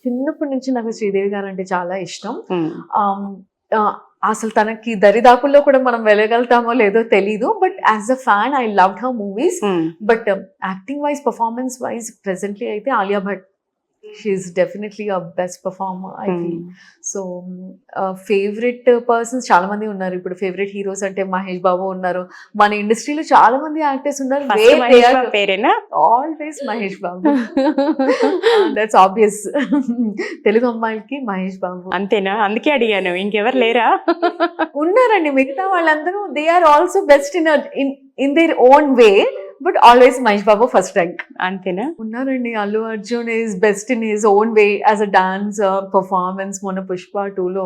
చిన్నప్పటి నుంచి నాకు శ్రీదేవి గారు అంటే చాలా ఇష్టం. అసలు తనకి దరిదాపుల్లో కూడా మనం వెళ్ళగలుగుతామో లేదో తెలీదు. But as a fan I loved her movies. But acting wise, performance wise presently అయితే Alia Bhatt, she's definitely a best performer I feel. So favourite persons చాలా మంది ఉన్నారు. ఇప్పుడు ఫేవరెట్ హీరోస్ అంటే మహేష్ బాబు ఉన్నారు. మన ఇండస్ట్రీలో చాలా మంది యాక్టర్స్ ఉన్నారు. Always Mahesh Babu, that's obvious. Telugu అమ్మాయిలకి మహేష్ బాబు. అంతేనా? అందుకే అడిగాను, ఇంకెవరు లేరా? ఉన్నారండి మిగతా వాళ్ళందరూ. They are also best in their own way. But always Mahesh Babu first rank. అంతేనా? ఉన్నారండి. Allu Arjun is best in his own way as a dance performance. మొన్న పుష్ప 2లో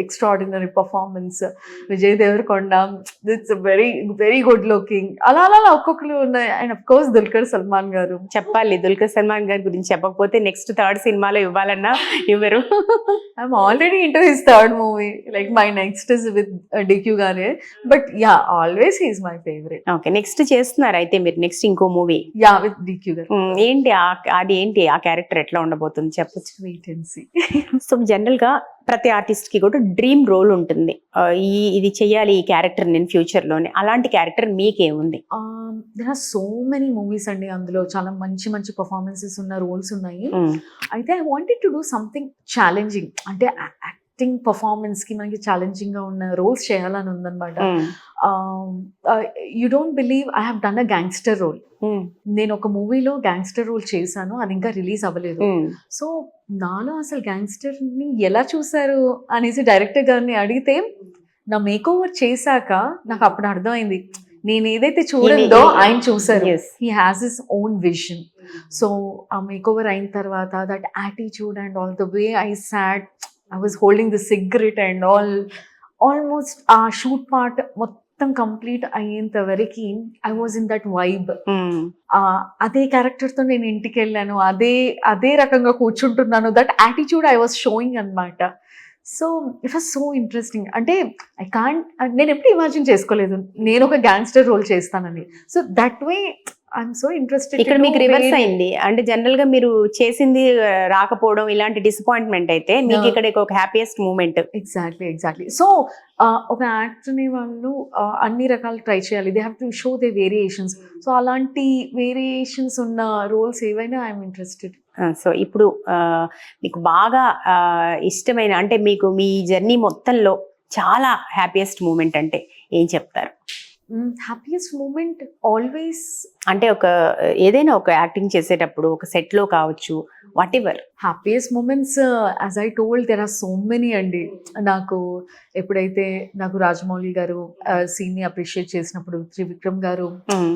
extraordinary performance. Vijay Deverakonda, it's very very good looking. అలా అలా ఒక్కొక్కరు ఉన్నాయి. And of course Dulquer Salmaan గారు. చెప్పాలి, దుల్కర్ సల్మాన్ గారి గురించి చెప్పకపోతే నెక్స్ట్ థర్డ్ సినిమాలో ఇవ్వాలన్నా ఇవ్వరు. I'm already into his third movie. Like my next is with DQ గారే. But yeah, always he is my favourite. Okay, next చేస్తున్నారు అయితే మీరు నెక్స్ట్ ఇంకో మూవీ? యా, విత్ డిక్యూ గారు. ఏంటి అది ఏంటి ఆ క్యారెక్టర్ ఎట్లా ఉండబోతుంది చెప్పచ్చు? Wait and see. So general గా ప్రతి ఆర్టిస్ట్ కి కూడా డ్రీమ్ రోల్ ఉంటుంది. ఇది చెయ్యాలి ఈ క్యారెక్టర్ నేను ఫ్యూచర్ లోనే. అలాంటి క్యారెక్టర్ మీకేముంది? There are so many movies అండి. అందులో చాలా మంచి మంచి పర్ఫార్మెన్సెస్ ఉన్న రోల్స్ ఉన్నాయి. అయితే I wanted to do something challenging. అంటే యాక్టింగ్ పర్ఫార్మెన్స్ కి మనకి ఛాలెంజింగ్ గా ఉన్న రోల్స్ చేయాలని ఉందన్నమాట. You don't believe I have done a gangster role. నేను ఒక మూవీలో గ్యాంగ్స్టర్ రోల్ చేశాను, అది ఇంకా రిలీజ్ అవ్వలేదు. సో నాలో అసలు గ్యాంగ్స్టర్ ని ఎలా చూసారు అనేసి డైరెక్టర్ గారిని అడిగితే, నా మేక్ ఓవర్ చేశాక నాకు అప్పుడు అర్థమైంది, నేను ఏదైతే చూడందో ఆయన చూసారు. He has his own vision. So ఆ మేక్ ఓవర్ అయిన తర్వాత that attitude and all the way I sat, I was holding the cigarette and almost ఆ షూట్ పార్ట్ మొత్తం కంప్లీట్ అయ్యేంత వరకు I was in that vibe. అదే character తో నేను ఇంటికి వెళ్ళాను, అదే రకంగా కూర్చుంటున్నాను. That attitude I was showing అన్నమాట. So it was so interesting. అంటే నేను ఎప్పుడు ఇమాజిన్ చేసుకోలేదు నేను ఒక గ్యాంగ్స్టర్ రోల్ చేస్తానని. So that way I'm so interested. ఇక్కడ మీకు రివర్స్ అయింది. అంటే జనరల్ గా మీరు చేసింది రాకపోవడం, ఇలాంటి డిసప్పాయింట్మెంట్ అయితే మీకు ఇక్కడ ఒక హ్యాపీయెస్ట్ మూమెంట్. ఎగ్జాక్ట్లీ. సో ఒక యాక్టర్ ని వాళ్ళు అన్ని రకాలు ట్రై చేయాలి. They have to show they variations. So అలాంటి వేరియేషన్స్ ఉన్న రోల్స్ ఏవైనా ఐఎమ్ ఇంట్రెస్టెడ్. సో ఇప్పుడు మీకు బాగా ఇష్టమైన, అంటే మీకు మీ జర్నీ మొత్తంలో చాలా హ్యాపీయెస్ట్ మూమెంట్ అంటే ఏం చెప్తారు? హ్యాపీయెస్ట్ మూమెంట్ ఆల్వేస్, అంటే ఏదైనా ఒక యాక్టింగ్ చేసేటప్పుడు ఒక సెట్ లో కావచ్చు, whatever. Happiest moments as I told there are so many అండి. నాకు ఎప్పుడైతే నాకు రాజమౌళి గారు సీన్ ని అప్రిషియేట్ చేసినప్పుడు, త్రివిక్రమ్ గారు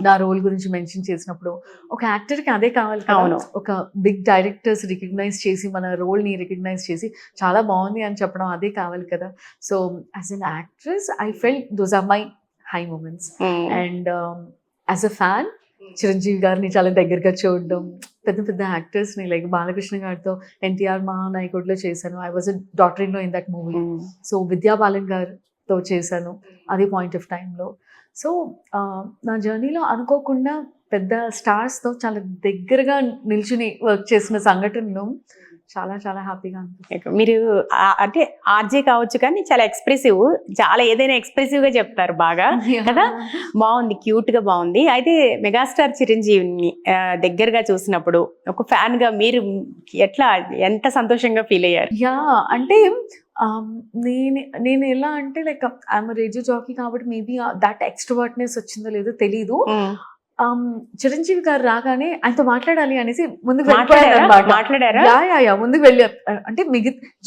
నా రోల్ గురించి మెన్షన్ చేసినప్పుడు, ఒక యాక్టర్ కి అదే కావాలి కదా. ఒక బిగ్ డైరెక్టర్స్ రికగ్నైజ్ చేసి మన రోల్ ని రికగ్నైజ్ చేసి చాలా బాగుంది అని చెప్పడం, అదే కావాలి కదా. So as an actress I felt those are my high moments. And as a fan Chiranjeevi గారిని చాలా దగ్గరగా చూడడం, పెద్ద పెద్ద యాక్టర్స్ ని లైక్ బాలకృష్ణ గారితో ఎన్టీఆర్ మహానాయకుడిలో చేశాను. I was a daughter in లో ఇన్ దట్ మూవీ. సో విద్యా బాలన్ గారితో చేశాను అదే పాయింట్ ఆఫ్ టైంలో. సో నా జర్నీలో అనుకోకుండా పెద్ద స్టార్స్ తో చాలా దగ్గరగా నిల్చుని వర్క్ చేసిన సంఘటనలు చాలా చాలా హ్యాపీగా అనిపిస్తుంది. మీరు అంటే ఆర్జే కావచ్చు కానీ చాలా ఎక్స్ప్రెసివ్, చాలా ఏదైనా ఎక్స్ప్రెసివ్ గా చెప్తారు బాగా కదా. బాగుంది, క్యూట్ గా బాగుంది. అయితే మెగాస్టార్ చిరంజీవిని దగ్గరగా చూసినప్పుడు ఒక ఫ్యాన్ గా మీరు ఎట్లా, ఎంత సంతోషంగా ఫీల్ అయ్యారు? యా, అంటే నేను ఎలా అంటే లైక్ ఐఎమ్ రేడియో జాకీ కాబట్టి మేబీ దట్ ఎక్స్ట్రోవర్ట్నెస్ వచ్చిందో లేదో తెలీదు. చిరంజీవి గారు రాగానే ఆయనతో మాట్లాడాలి అనేసి ముందుకు మాట్లాడారా? ముందుకు వెళ్ళి, అంటే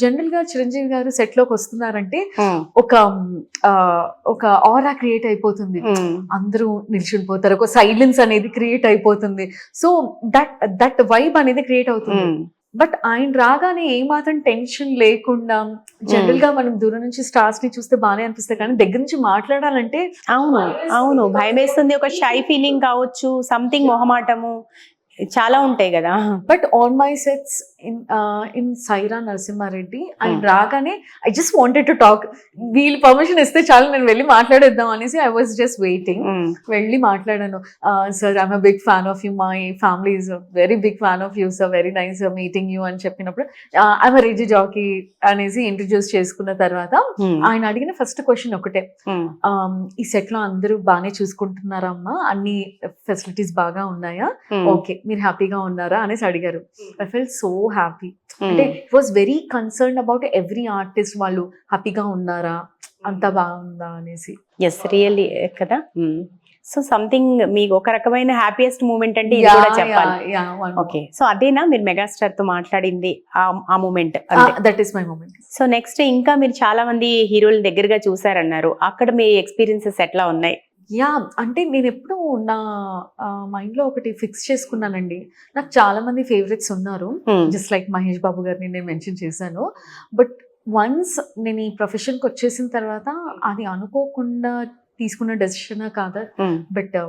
జనరల్ గా చిరంజీవి గారు సెట్ లోకి వస్తున్నారంటే ఒక ఆరా క్రియేట్ అయిపోతుంది, అందరూ నిల్చుండిపోతారు, ఒక సైలెన్స్ అనేది క్రియేట్ అయిపోతుంది. సో దట్ వైబ్ అనేది క్రియేట్ అవుతుంది. బట్ ఆయన రాగానే ఏమాత్రం టెన్షన్ లేకుండా, జనరల్ గా మనం దూరం నుంచి స్టార్స్ ని చూస్తే బాగానే అనిపిస్తాయి కానీ దగ్గర నుంచి మాట్లాడాలంటే అవును భయం వేస్తుంది. ఒక షై ఫీలింగ్ కావచ్చు, సంథింగ్ మొహమాటము చాలా ఉంటాయి కదా. But on my sets in Sye Raa Narasimha Reddy. ఆయన రాగానే I just wanted to talk. వీళ్ళు పర్మిషన్ ఇస్తే చాలు నేను వెళ్ళి మాట్లాడేద్దాం అనేసి ఐ వాజ్ జస్ట్ వెయిటింగ్. వెళ్ళి మాట్లాడాను. Sir I'm a big fan of you, my family is very big fan of you sir, very nice meeting you అని చెప్పినప్పుడు ఐఎమ్ అ రేడియో జాకీ అనేసి ఇంట్రడ్యూస్ చేసుకున్న తర్వాత ఆయన అడిగిన ఫస్ట్ క్వశ్చన్ ఒకటే, ఈ సెట్ లో అందరూ బాగానే చూసుకుంటున్నారమ్మా, అన్ని ఫెసిలిటీస్ బాగా ఉన్నాయా, ఓకే మీరు హ్యాపీగా ఉన్నారా అనేసి అడిగారు. I fell so happy. అంటే it was very concern about every artist, వాళ్ళు హ్యాపీగా ఉన్నారా, అంత బాగుందా అనేసి. ఎస్ రియల్లీ కదా. సో సంథింగ్ మీకు ఒక రకమైన హ్యాపీయెస్ట్ మూమెంట్ అంటే ఇది కూడా చెప్పాలి. ఓకే, సో అదేనా మీరు మెగాస్టార్ తో మాట్లాడింది ఆ moment? That is my moment. So next ఇంకా మీరు చాలా మంది హీరోలు దగ్గరగా చూసారన్నారు, అక్కడ మీ ఎక్స్పీరియన్సెస్ ఎట్లా ఉన్నాయి? యా, అంటే నేను ఎప్పుడు నా మైండ్లో ఒకటి ఫిక్స్ చేసుకున్నానండి. నాకు చాలా మంది ఫేవరెట్స్ ఉన్నారు, జస్ట్ లైక్ మహేష్ బాబు గారిని నేను మెన్షన్ చేశాను. బట్ వన్స్ నేను ఈ ప్రొఫెషన్కి వచ్చేసిన తర్వాత అది అనుకోకుండా తీసుకున్న డెసిషన్ కాదా, బట్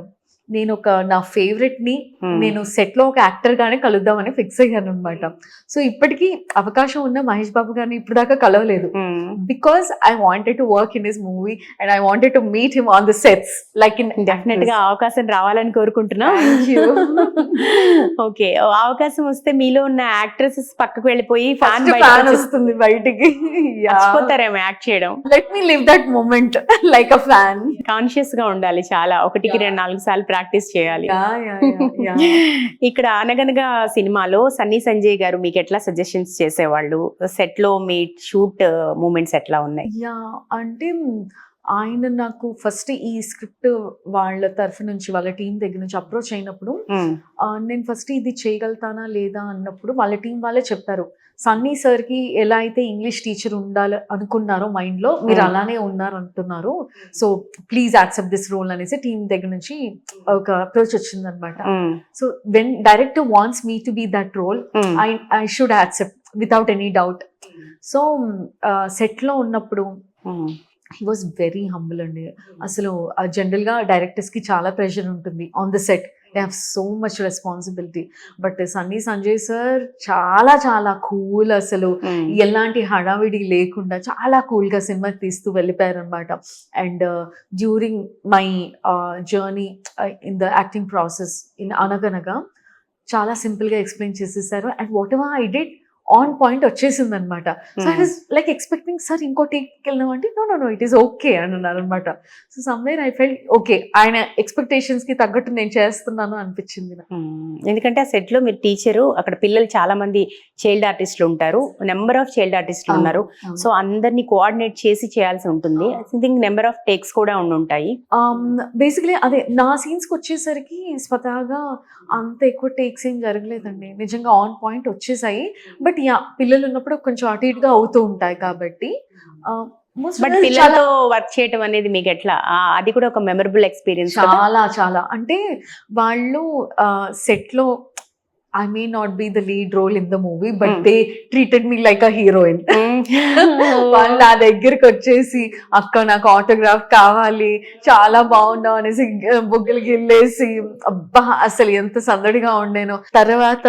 నేను నా ఫేవరెట్ ని నేను సెట్ లో ఒక యాక్టర్ గానే కలుద్దామని ఫిక్స్ అయ్యాను అనమాట. సో ఇప్పటికీ అవకాశం ఉన్న మహేష్ బాబు గారిని ఇప్పుడు దాకా కలవలేదు, because I wanted to work in his movie and I wanted to meet him on the sets. Like in definite గా అవకాశం రావాలని కోరుకుంటున్నా. ఓకే, అవకాశం వస్తే మీలో ఉన్న యాక్ట్రెసెస్ పక్కకు వెళ్ళిపోయి ఫ్యాన్ వస్తుంది బయటికి, మర్చిపోతారేమో యాక్ట్ చేయడం. Let me live that moment like a fan. Conscious గా ఉండాలి, చాలా 1-4 సార్లు ప్రాక్టీస్ చేయాలి. ఇక్కడ అనగనగా సినిమాలో సన్నీ సంజయ్ గారు మీకు ఎట్లా సజెషన్స్ చేసేవాళ్ళు? సెట్ లో మీ షూట్ మూమెంట్స్ ఎట్లా ఉన్నాయి? యా, అంటే ఆయన నాకు ఫస్ట్ ఈ స్క్రిప్ట్ వాళ్ళ తరఫు నుంచి, వాళ్ళ టీం దగ్గర నుంచి అప్రోచ్ అయినప్పుడు నేను ఫస్ట్ ఇది చేయగలుగుతానా లేదా అన్నప్పుడు వాళ్ళ టీం వాళ్ళే చెప్పారు, సన్నీ సార్ కి ఎలా అయితే ఇంగ్లీష్ టీచర్ ఉండాలి అనుకున్నారో మైండ్ లో, మీరు అలానే ఉన్నారు అంటున్నారు, so please accept this role అనేసి టీం దగ్గర నుంచి ఒక అప్రోచ్ వచ్చింది అనమాట. So when director wants me to be that role, I should accept without any doubt. So set లో ఉన్నప్పుడు హీ వాజ్ వెరీ హంబుల్ అండి. అసలు జనరల్గా డైరెక్టర్స్కి చాలా ప్రెషర్ ఉంటుంది on the set, they have so much responsibility. But Sunny Sanjay sir చాలా చాలా cool, అసలు ఎలాంటి హడావిడి లేకుండా చాలా కూల్గా సినిమా తీస్తూ వెళ్ళిపోయారు అనమాట. And during my journey in the acting process in అనగనగా చాలా సింపుల్గా ఎక్స్ప్లెయిన్ చేసేసారు. And what ever I did on point వచ్చేసింది అనమాట. So I was like expecting sir ఇంకో టేక్కి వెళ్ళినాం అంటే నో ఇట్ ఈస్ ఓకే అని అన్నారు అనమాట. So somewhere I felt okay, ఆయన ఎక్స్పెక్టేషన్స్ కి తగ్గట్టు నేను చేస్తున్నాను అనిపించింది. ఎందుకంటే ఆ సెట్ లో మీరు టీచరు, అక్కడ పిల్లలు చాలా మంది చైల్డ్ ఆర్టిస్టులు ఉంటారు, నెంబర్ ఆఫ్ చైల్డ్ ఆర్టిస్టులు ఉన్నారు. సో అందరినీ కోఆర్డినేట్ చేసి చేయాల్సి ఉంటుంది. I think number of takes కూడా ఉంటాయి. బేసిక్లీ అదే నా సీన్స్ కి వచ్చేసరికి స్వతహాగా అంత ఎక్కువ టేక్స్ ఏం జరగలేదండి, నిజంగా ఆన్ పాయింట్ వచ్చేసాయి. బట్ యా, పిల్లలు ఉన్నప్పుడు కొంచెం అటు ఇటుగా అవుతూ ఉంటాయి కాబట్టి. బట్ పిల్లలతో వర్క్ చేయటం అనేది మీకు ఎట్లా, అది కూడా ఒక మెమరబుల్ ఎక్స్పీరియన్స్? చాలా చాలా, అంటే వాళ్ళు సెట్ లో I may not be the lead role in the movie, but they treated me like a heroine. వాళ్ళు నా దగ్గరికి వచ్చేసి అక్క నాకు ఆటోగ్రాఫ్ కావాలి, చాలా బాగున్నావు అనేసి బుగ్గలు గిల్లేసి, అబ్బా అసలు ఎంత సందడిగా ఉండేనో. తర్వాత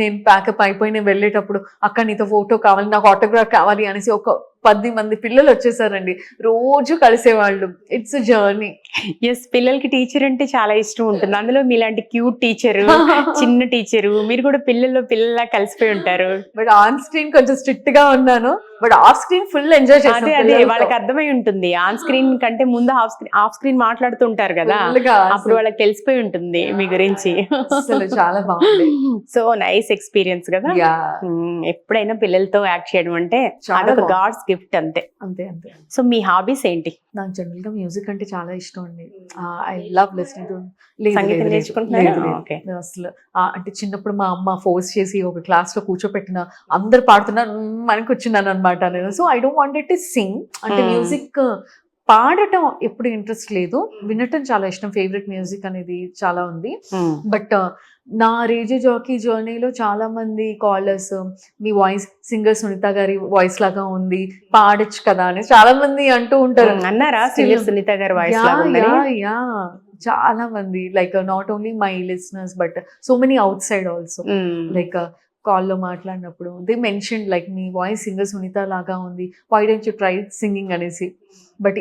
నేను ప్యాకప్ అయిపోయి నేను వెళ్ళేటప్పుడు అక్క నీతో ఫోటో కావాలి, నాకు ఆటోగ్రాఫ్ కావాలి అనేసి ఒక 10 మంది పిల్లలు వచ్చేసారండి, రోజు కలిసేవాళ్ళు. It's journey. ఎస్, పిల్లలకి టీచర్ అంటే చాలా ఇష్టం ఉంటుంది, అందులో మీలాంటి క్యూట్ టీచరు, చిన్న టీచరు, మీరు కూడా పిల్లల్లా కలిసిపోయి ఉంటారు. బట్ ఆన్ స్క్రీన్ కొంచెం స్ట్రిక్ట్ గా ఉన్నాను, but off screen full enjoy చేస్తాను. అదే వాళ్ళకి అర్థమై ఉంటుంది, ఆన్ స్క్రీన్ కంటే ముందు ఆఫ్ స్క్రీన్ మాట్లాడుతుంటారు కదా, అప్పుడు వాళ్ళకి తెలిసిపోయి ఉంటుంది మీ గురించి. చాలా బాగుంది. సో నైస్ ఎక్స్పీరియన్స్ కదా. ఎప్పుడైనా పిల్లలతో యాక్ట్ చేయడం అంటే అదొక గాడ్స్ గిఫ్ట్, అంతే అంతే అంతే. సో మీ హాబీస్ ఏంటి? నాకు జనరల్ గా మ్యూజిక్ అంటే చాలా ఇష్టం అండి. I love listening to. సంగీతం నేర్చుకుంటున్నాను అసలు. అంటే చిన్నప్పుడు మా అమ్మ ఫోర్స్ చేసి ఒక క్లాస్ లో కూర్చోపెట్టిన, అందరు పాడుతున్నారు మనకు వచ్చినాను అనమాట నేను. So I don't wanted to sing, అంటే మ్యూజిక్ పాడటం ఎప్పుడు ఇంట్రెస్ట్ లేదు, వినటం చాలా ఇష్టం. ఫేవరెట్ మ్యూజిక్ అనేది చాలా ఉంది. బట్ నా రేడియో జాకీ జర్నీలో చాలా మంది కాలర్స్ మీ వాయిస్ సింగర్ సునీత గారి వాయిస్ లాగా ఉంది, పాడొచ్చు కదా అని చాలా మంది అంటూ ఉంటారు. అన్నారా సునీత గారి వాయిస్ లాగా? యా, చాలా మంది, like not only my listeners but so many outside also. Like కాల్లో మాట్లాడినప్పుడు they mention like me voice singer Sunitha లాగా ఉంది, why don't you try singing అనేసి. బట్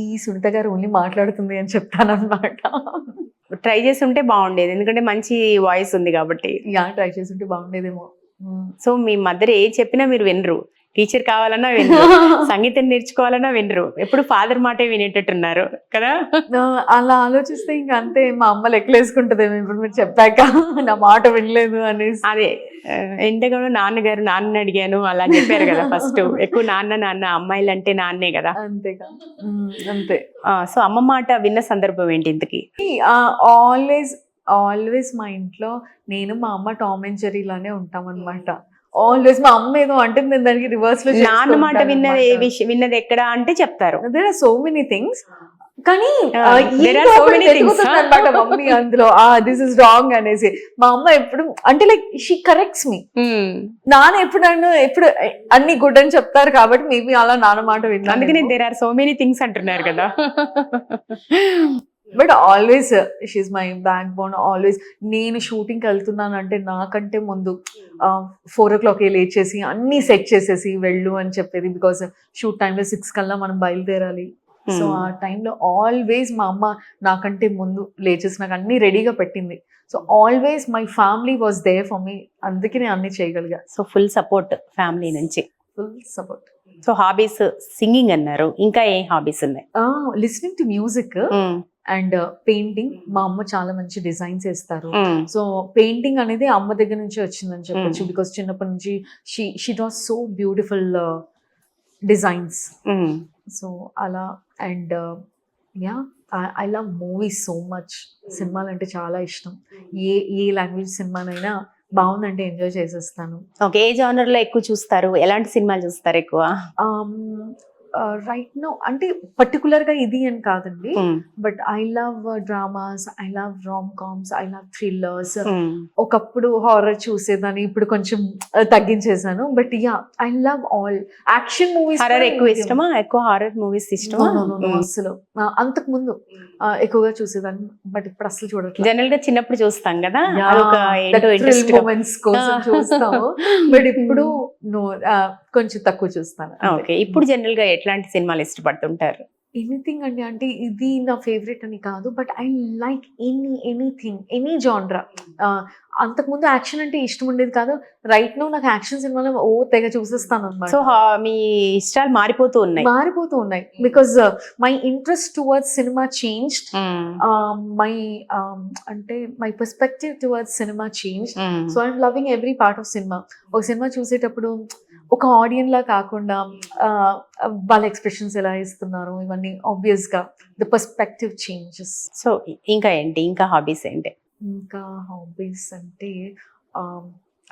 ఈ సునీత గారు ఓన్లీ మాట్లాడుతుంది అని చెప్తాను అనమాట. ట్రై చేసి ఉంటే బాగుండేది, ఎందుకంటే మంచి వాయిస్ ఉంది కాబట్టి. ట్రై చేస్తుంటే బాగుండేదేమో. సో మీ మదర్ ఏం చెప్పినా మీరు వినరు, టీచర్ కావాలన్నా వినరు, సంగీతం నేర్చుకోవాలన్నా వినరు, ఎప్పుడు ఫాదర్ మాటే వినేటట్టున్నారు కదా. అలా ఆలోచిస్తే ఇంక అంతే, మా అమ్మ లెక్కలేసుకుంటదేమో ఇప్పుడు మీరు చెప్పాక నా మాట వినలేదు అనేసి. అదే ఇంతగా నాన్నగారు నాన్న అడిగాను అలా చెప్పారు కదా ఫస్ట్. ఎక్కువ నాన్న అమ్మాయిలు అంటే నాన్నే కదా. అంతేగా, అంతే. సో అమ్మ మాట విన్న సందర్భం ఏంటి ఇంతకి? ఆల్వేస్ మా ఇంట్లో నేను మా అమ్మ టామ్ అండ్ జెర్రీ లానే ఉంటాం అనమాట. ఆల్వేస్ మా అమ్మ ఏదో అంటే నేను దానికి రివర్స్ లో నాన్న మాట విన్నది ఎక్కడ అంటే చెప్తారు. There are so many things, కానీ అనమాట మమ్మీ అందులో దిస్ ఇస్ రాంగ్ అనేసి. మా అమ్మ ఎప్పుడు అంటే లైక్ షీ కరెక్ట్స్ మీ. నాన్న ఎప్పుడు అన్ని గుడ్ అని చెప్తారు కాబట్టి మేబీ అలా నాన్న మాట విన్నాను. అందుకని there are so many things అంటున్నారు కదా. But always she's my backbone. Always నేను షూటింగ్కి వెళ్తున్నాను అంటే నాకంటే ముందు 4 o'clock లేచేసి అన్ని సెట్ చేసేసి వెళ్ళు అని చెప్పేది. బికాస్ షూట్ టైంలో 6 కల్లా మనం బయలుదేరాలి. సో ఆ టైంలో ఆల్వేస్ మా అమ్మ నాకంటే ముందు లేచేసి నాకు అన్ని రెడీగా పెట్టింది. So always my family was there for me. అందుకే నేను అన్ని చేయగలిగా. సో ఫుల్ సపోర్ట్ ఫ్యామిలీ నుంచి. Full support. So hobbies singing అన్నారు, ఇంకా ఏ హాబీస్ ఉన్నాయి? Listening to music and painting. మా అమ్మ చాలా మంచి డిజైన్స్ వేస్తారు. సో పెయింటింగ్ అనేది అమ్మ దగ్గర నుంచి వచ్చిందని చెప్పొచ్చు. బికాస్ చిన్నప్పటి నుంచి she does so beautiful designs. So అలా. And I love movies so much. సినిమాలు అంటే చాలా ఇష్టం. ఏ లాంగ్వేజ్ సినిమానైనా బాగుందంటే ఎంజాయ్ చేసేస్తాను. ఓకే, ఏ జానర్ లో ఎక్కువ చూస్తారు? ఎలాంటి సినిమాలు చూస్తారు ఎక్కువ? రైట్ నో అంటే పర్టికులర్ గా ఇది అని కాదండి, but I love dramas, I love rom coms, I love thrillers. ఒకప్పుడు హారర్ చూసేదాన్ని, ఇప్పుడు కొంచెం తగ్గించేసాను. But yeah, I love all action movies. Horror ఎక్కువ ఇష్టమా? ఎక్కువ హారర్ మూవీస్ ఇష్టమా? అసలు అంతకు ముందు ఎక్కువగా చూసేదాన్ని, బట్ ఇప్పుడు అసలు చూడట్లేదు. జనరల్ గా చిన్నప్పుడు చూస్తాం కదా, మూమెంట్స్ కోసం చూస్తాము. బట్ ఇప్పుడు కొంచెం తక్కువ చూస్తాను. ఓకే, ఇప్పుడు జనరల్ గా ఎట్లాంటి సినిమాలు ఇష్టపడుతుంటారు? ఎనీథింగ్ అండి. అంటే ఇది నా ఫేవరెట్ అని కాదు, but I like anything, any genre. అంతకుముందు యాక్షన్ అంటే ఇష్టం ఉండేది కాదు. రైట్ నో నాకు యాక్షన్ సినిమాలో తెగ చూసేస్తాను అనమాట. సో మీ ఇష్టాలు మారిపోతూ ఉన్నాయి because my interest towards cinema changed. My perspective towards cinema changed. So I'm loving every part of cinema. ఒక సినిమా చూసేటప్పుడు ఒక ఆడియన్ లా కాకుండా వాళ్ళ ఎక్స్ప్రెషన్స్ ఎలా ఇస్తున్నారు, ఇవన్నీ ఆబ్వియస్ గా ద పర్స్పెక్టివ్ చేంజెస్. సో ఇంకా ఏంటి, ఇంకా హాబీస్ ఏంటి? ఇంకా హాబీస్ అంటే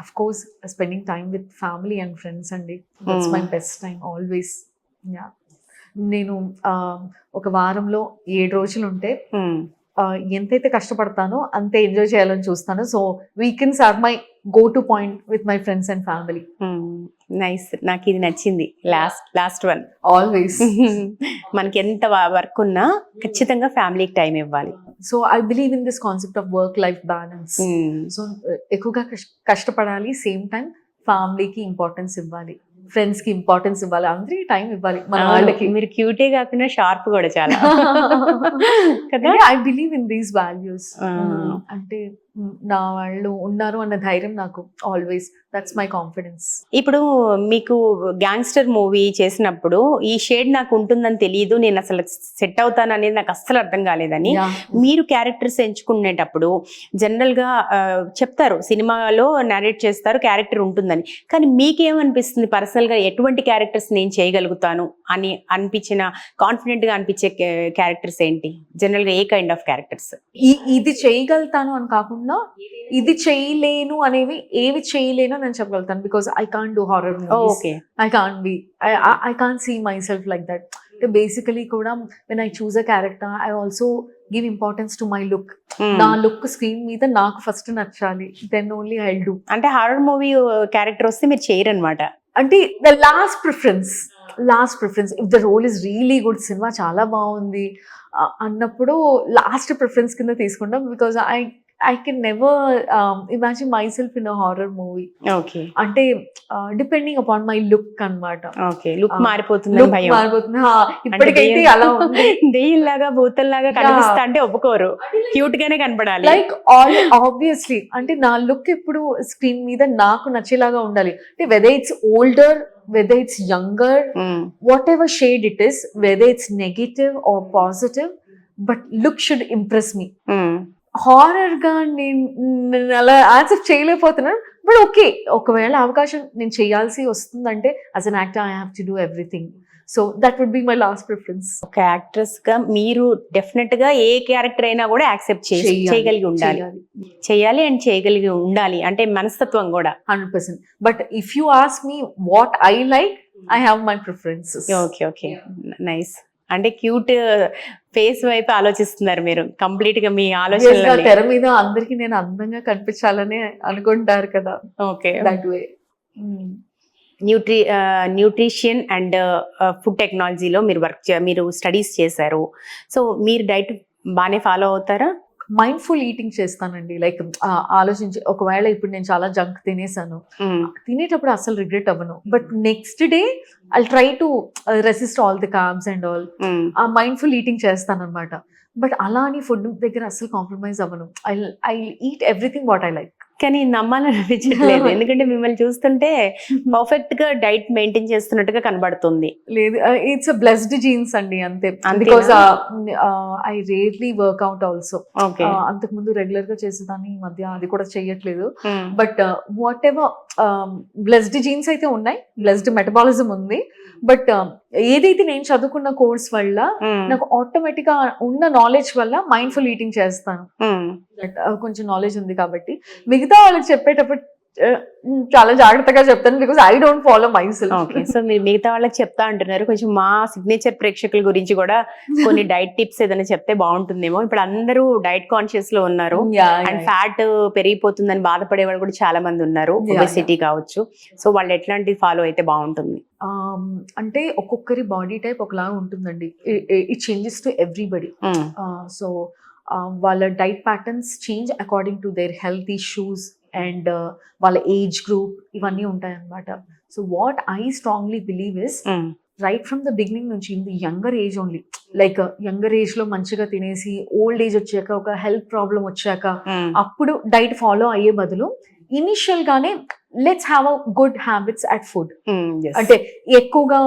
of course spending time with family and friends అండి. That's my best time always. నేను ఒక వారంలో 7 రోజులు ఉంటే ఎంతైతే కష్టపడతానో అంతే ఎంజాయ్ చేయాలని చూస్తాను. So weekends are my go to point with my friends and family. Nice, నాకు ఇది నచ్చింది. Last one always. మనకి ఎంత వర్క్ ఉన్నా ఖచ్చితంగా ఫ్యామిలీకి టైం ఇవ్వాలి. So I believe in this concept of work life balance. So ఎక్కువగా కష్టపడాలి, సేమ్ టైం ఫ్యామిలీకి ఇంపార్టెన్స్ ఇవ్వాలి, ఫ్రెండ్స్ కి ఇంపార్టెన్స్ ఇవ్వాలి, అందరికి టైం ఇవ్వాలి మన వాళ్ళకి. మీరు క్యూటే కాకుండా షార్ప్ కూడా చాలా కదా. I believe in these values. అంటే నా వాళ్ళు ఉన్నారు అన్న ధైర్యం నాకు ఆల్వేస్. That's my confidence. ఇప్పుడు మీకు గ్యాంగ్స్టర్ మూవీ చేసినప్పుడు ఈ షేడ్ నాకు ఉంటుందని తెలియదు, నేను అసలు సెట్ అవుతాను అనేది నాకు అస్సలు అర్థం కాలేదని మీరు క్యారెక్టర్స్ ఎంచుకునేటప్పుడు జనరల్ గా చెప్తారు, సినిమాలో narrate చేస్తారు క్యారెక్టర్ ఉంటుందని. కానీ మీకేమనిపిస్తుంది పర్సనల్ గా, ఎటువంటి క్యారెక్టర్స్ నేను చేయగలుగుతాను అని అనిపించిన, కాన్ఫిడెంట్ గా అనిపించే క్యారెక్టర్స్ ఏంటి? జనరల్ గా ఏ కైండ్ ఆఫ్ క్యారెక్టర్స్? ఇది చేయగలుగుతాను అని కాకుండా ఇది చేయలేను అనేవి, ఏవి చేయలేను నేను చెప్పగలుగుతాను. Because I can't do horror movies. I can't see myself like that. Basically కూడా when I choose a character I also give importance to my look. నా లుక్ స్క్రీన్ మీద నాకు ఫస్ట్ నచ్చాలి, దెన్ ఓన్లీ ఐ డూ. అంటే horror movie character వస్తే మీరు చేయరు అనమాట. అంటే the last preference if the role is really good, సినిమా చాలా బాగుంది అన్నప్పుడు లాస్ట్ ప్రిఫరెన్స్ కింద తీసుకుంటాం. Because I can never imagine my self in a horror movie. Okay అంటే డిపెండింగ్ అపాన్ మై లుక్ అన్నమాట. ఓకే లుక్ Ah, మారిపోతుంది లుక్ భయం. మారిపోతుంది. ఇప్పటికైతే అలా ఉంది. దెయ్యంలాగా భూతంలాగా కనిపిస్తా అంటే ఒప్పుకోరు, క్యూట్ గానే కనపడాలి. లైక్ ఆబ్వియస్లీ అంటే నా లుక్ ఎప్పుడు స్క్రీన్ మీద నాకు నచ్చేలాగా ఉండాలి. అంటే whether it's older, whether it's younger, whatever shade it is, whether it's negative or positive, but look should impress me. Horror గా నేను అలా యాక్సెప్ట్ చేయలేకపోతున్నాను. బట్ ఓకే, ఒకవేళ అవకాశం నేను చేయాల్సి వస్తుందంటే as an actor I have to do everything. So that would be my last preference. ఒక యాక్ట్రెస్ గా మీరు డెఫినెట్ గా ఏ క్యారెక్టర్ అయినా కూడా యాక్సెప్ట్ చేయగలిగి ఉండాలి, చేయాలి అండ్ చేయగలిగి ఉండాలి అంటే మనస్తత్వం కూడా. 100%. But if you ask me what I like, I have my preferences. Okay okay nice. అంటే క్యూట్ ఫేస్ వైపు ఆలోచిస్తున్నారు మీరు కంప్లీట్ గా మీ ఆలోచన. తెర మీద అందరికి నేను అందంగా కనిపించాలని అనుకుంటారు కదా. Okay that way. Nutrition and food టెక్నాలజీలో మీరు మీరు స్టడీస్ చేశారు. సో మీరు డైట్ బాగానే ఫాలో అవుతారా? మైండ్ఫుల్ ఈటింగ్ చేస్తానండి. లైక్ ఆలోచించి ఒకవేళ ఇప్పుడు నేను చాలా జంక్ తినేసాను, తినేటప్పుడు అసలు రిగ్రెట్ అవ్వను. But next day I try to resist all the carbs and all. ఆ మైండ్ఫుల్ ఈటింగ్ చేస్తాను అనమాట. బట్ అలా అని ఫుడ్ దగ్గర అసలు కాంప్రమైజ్ అవ్వను. I eat everything what I like. కానీ నమ్మాలని అనిపించట్లేదు, ఎందుకంటే మిమ్మల్ని చూస్తుంటే పర్ఫెక్ట్ గా డైట్ మెయింటైన్ చేస్తున్నట్టుగా కనబడుతుంది. లేదు, ఇట్స్ బ్లెస్డ్ జీన్స్ అండి అంతే. Because I rarely workout also. అంతకు ముందు రెగ్యులర్ గా చేసేదాన్ని, ఈ మధ్య అది కూడా చెయ్యట్లేదు. But what ever blessed jeans అయితే ఉన్నాయి, బ్లెస్డ్ మెటబాలిజం ఉంది. బట్ ఏదైతే నేను చదువుకున్న కోర్స్ వల్ల నాకు ఆటోమేటిక్ గా ఉన్న నాలెడ్జ్ వల్ల మైండ్ఫుల్ ఈటింగ్ చేస్తాను. కొంచెం నాలెడ్జ్ ఉంది కాబట్టి మిగతా వాళ్ళకి చెప్పేటప్పుడు చాలా జాగ్రత్తగా చెప్తాను, because I don't follow my self. Okay, so మీరు మిగతా వాళ్ళకి చెప్తా అంటున్నారు, కొంచెం మా సిగ్నేచర్ ప్రేక్షకుల గురించి కూడా కొన్ని డైట్ టిప్స్ ఏదైనా చెప్తే బాగుంటుందేమో. ఇప్పుడు అందరూ డైట్ కాన్షియస్ లో ఉన్నారు అండ్ ఫ్యాట్ పెరిగిపోతుందని బాధపడే వాళ్ళు కూడా చాలా మంది ఉన్నారు, ఒబెసిటీ కావచ్చు. సో వాళ్ళు ఎట్లాంటి ఫాలో అయితే బాగుంటుంది? అంటే ఒక్కొక్కరి బాడీ టైప్ ఒకలాగా ఉంటుందండి. It changes to everybody. So వాళ్ళ diet patterns change according to their health issues and వాళ్ళ ఏజ్ గ్రూప్ ఇవన్నీ ఉంటాయన్నమాట. So what I strongly believe is right from the beginning నుంచి in the younger age only, like younger age లో మంచిగా తినేసి old age వచ్చాక ఒక health problem వచ్చాక అప్పుడు డైట్ ఫాలో అయ్యే బదులు ఇనిషియల్ గానే let's have a good habits at food. అంటే ఎక్కువగా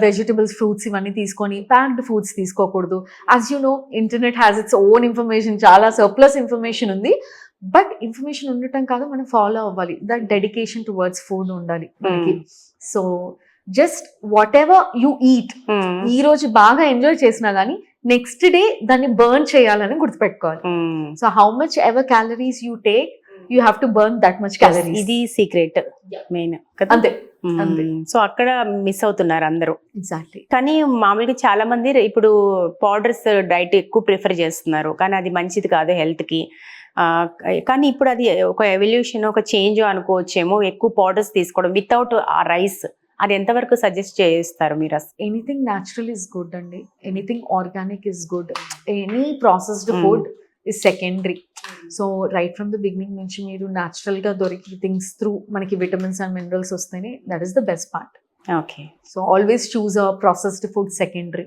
వెజిటబుల్స్, ఫ్రూట్స్ ఇవన్నీ తీసుకొని ప్యాక్డ్ ఫుడ్స్ తీసుకోకూడదు. As you know, internet has its own information, చాలా సర్ప్లస్ ఇన్ఫర్మేషన్ ఉంది. బట్ ఇన్ఫర్మేషన్ ఉండటం కాదు, మనం ఫాలో అవ్వాలి. దట్ డెడికేషన్ టువర్డ్స్ ఫుడ్ ఉండాలి మనకి. So just what ever you eat, ఈ రోజు బాగా ఎంజాయ్ చేసినా గానీ నెక్స్ట్ డే దాన్ని బర్న్ చేయాలని గుర్తుపెట్టుకోవాలి. So how much ever calories you take, you have to burn that much calories. ఇది సీక్రెట్ మెయిన్. అంతే. సో అక్కడ మిస్ అవుతున్నారు అందరూ. ఎగ్జాక్ట్లీ. కానీ మామూలుగా చాలా మంది ఇప్పుడు పౌడర్స్ డైట్ ఎక్కువ ప్రిఫర్ చేస్తున్నారు, కానీ అది మంచిది కాదు హెల్త్ కి. కానీ ఇప్పుడు అది ఒక ఎవల్యూషన్, ఒక చేంజ్ అనుకోవచ్చేమో, ఎక్కువ పౌడర్స్ తీసుకోవడం వితౌట్ ఆ రైస్. అది ఎంతవరకు సజెస్ట్ చేస్తారు మీరు? ఎనీథింగ్ న్యాచురల్ ఇస్ గుడ్ అండి, anything organic is good, any processed food is secondary. So right from the beginning నుంచి మీరు న్యాచురల్ గా దొరికే థింగ్స్ త్రూ మనకి విటమిన్స్ అండ్ మినరల్స్ వస్తేనే that is the best part. Okay. So always choose a processed food secondary.